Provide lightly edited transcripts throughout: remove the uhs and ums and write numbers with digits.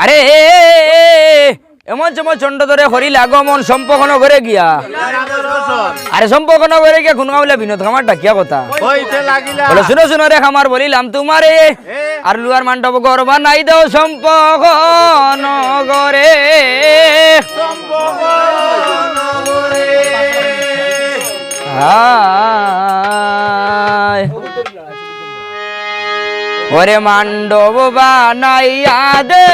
আরে এমন সময় চন্ড ধরে হরিল আগমন সম্পর্ক করে গিয়া আরে সম্পর্ক করে গিয়া কোন গাওলা বিনোদ খামার ডাকিয়া কথা বলে শুনো শুনো রে খামার বলিলাম তোমারে আর লুয়ার মান্ডব গরবা নাই দাও সম্পর্ক নগরে ওরে মান্ডব বানাইয়া দে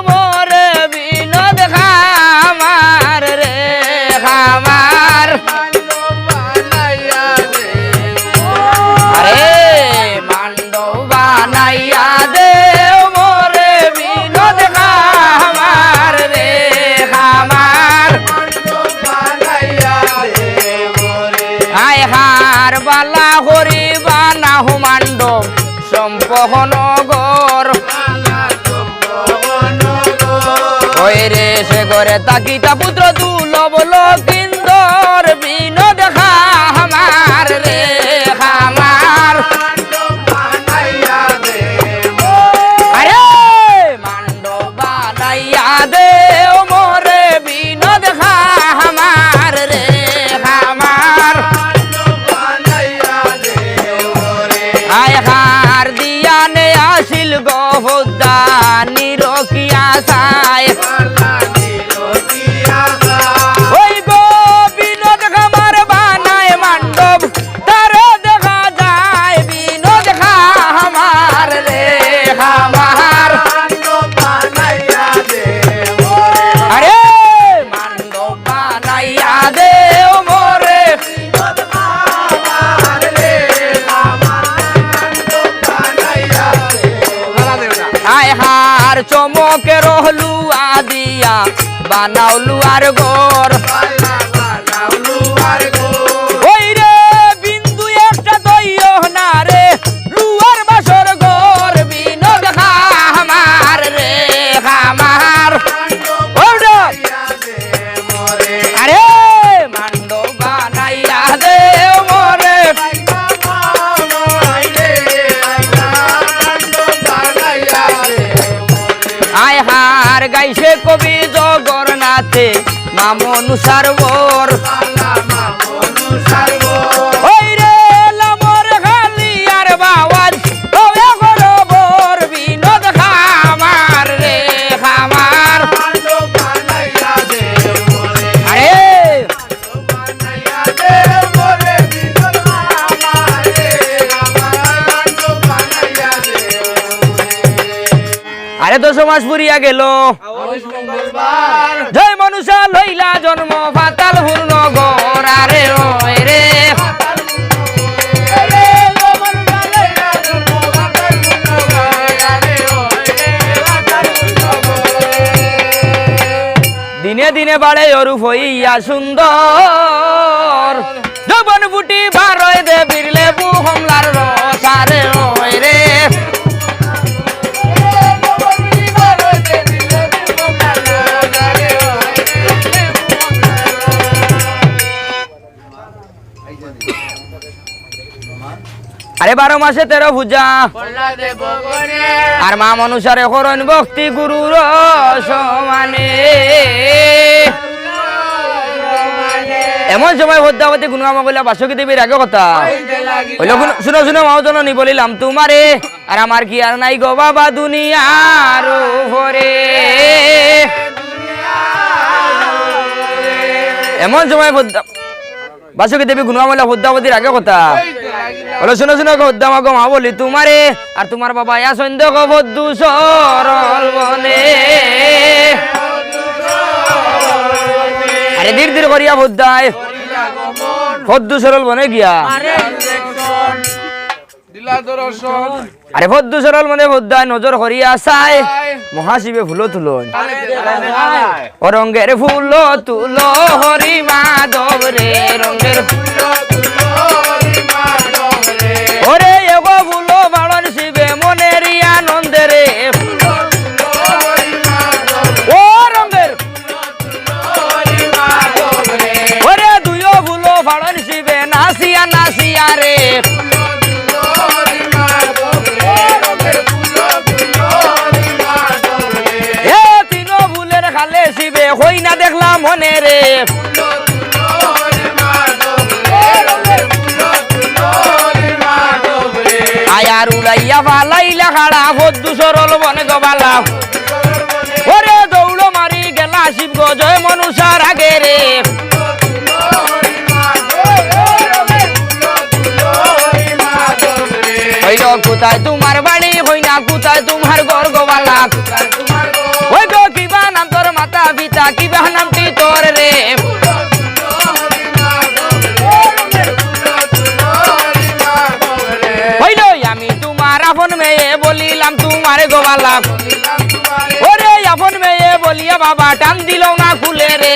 মোরে বিনোদ খামার রে খামার আরে মান্ডব বানাইয়া দে মোরে বিনোদ খামার রে খামার আয় হার বালা হরি বানাহু মান্ডব সম্পহনগর ওই রে সে ঘরে তাকিতা পুত্র দুলভ লকিন্দর বিনোদ খামার রে খামার আরে মান্ডব বানাইয়া দে মোরে বিনোদ খামার রে খামার আয় হার দিয়া নে আসিল গোহদা নিরকিয়া সায় ওই গো বিনোদ খামার বানায় মান্ডব তারে দেখা যায় বিনোদ খামার রে খামার আরে মান্ডব বানাইয়া দে মোরে আয় হার চমকে রহলু আদিয়া বানাওলু আর গোর ওই রে বিন্দু একটা দইও না রে লুয়ার বাসর গোর বিনোদ খামার রে খামার আরে মান্ডব বানাইয়া দে মোরে আয় হার গাইছে কবি জগন্নাথে মামনুসার বর ওই রে লামর খালি আর বাওয়াজ তবে বর বিনোদ খামার রে খামার আরে আরে 10 মাস পুরিয়া গেল জয় মনুষা লইলা জন্ম ফাতাল হুরনগর আরে ওই রে দিনে দিনে বাড়ে অরূপ হইয়া সুন্দর যৌবন ফুটি বারয় দে বিরলে বু হমলার রস আরে ওই রে আরে 12 মাসে 13 পূজা আর মা মনুষারে করণ ভক্তি গুরুর সমানে এমন সময় ভদ্রাবতী গুণগামা বললা বাসকি দেবীর আগে কথা হইল শুনো শুনো মাওজননী বলিলাম তোমারে আর আমার কি আর নাই গো বাবা দুনিয়ার উপরে এমন সময় বাসকি দেবী গুণগামা বললা ভদ্রাবতীর আগে কথা বলো শুনো শুনো গদ্দামা গো মা বলি তোমারে আর তোমার বাবা ইয়া সন্দেহ গো বদ্ধু সরল বনে আরে ধীর ধীর করিয়া বদ্দায় বদ্ধু সরল বনে গিয়া আরে বদ্ধু সরল মনে বদ্দায় নজর করিয়া চায় মহাশিবে ফুলো তুলন ও রঙ্গের ফুলো তুলো হরি মাধব রে রঙ্গের ফুলো তুলো হরি মাধব রে ওরে এগো ফুলো বাড়ন শিবে মনের আনন্দে রে ফুলো তুলো হরি মাধব ও রঙ্গের ফুলো তুলো হরি মাধব রে ওরে দুইও ফুলো বাড়ন শিবে নাসিয়া নাসিয়া রে ফুলো তুলো হরি মাধব রে রঙ্গের ফুলো তুলো হরি মাধব রে মনে রে আয়ার উড়াইয়া পালাইলা খাড়া ভদ্দু সরল বনে গবালা ওরে দৌড় মারি গেলা শিব গজয় মনুষার আগে রে কোথায় তোমার বাড়ি হই না কোথায় তোমার ঘর গোবালা ওই গো কিবা নাম তোর মাতা পিতা কিবা নামটি তোর রে হইল আমি তোমার আপন মেয়ে বলিলাম তোমার গোবালা ওরে আপন মেয়ে বলিয়া বাবা টান দিল না খুলে রে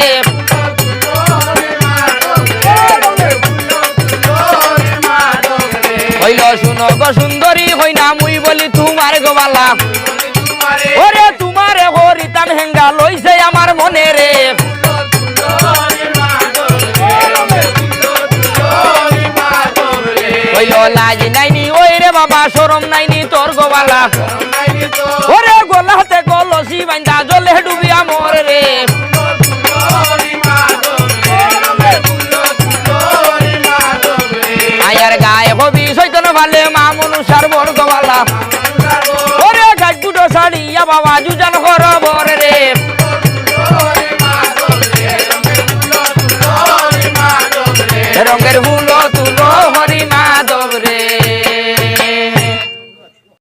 হইল শুনো গো সুন্দরী হই না মুই বলি তোমার গোবালা ওরে তোমারে হরিতাম হেঙ্গা লইছে আমার মনে রে হইল লাজ নাইনি ওই রে বাবা শরম নাইনি তোর গোবালা ওরে গোলাতে কলসি বাইন্দা জলে ডুবিয়া মর রে আয়ার গায়ে হবি সৈতন ভালে মা মনুষার বর গোবালা ওরে গাছ দুটো শাড়িয়া বাবা জুজান করবর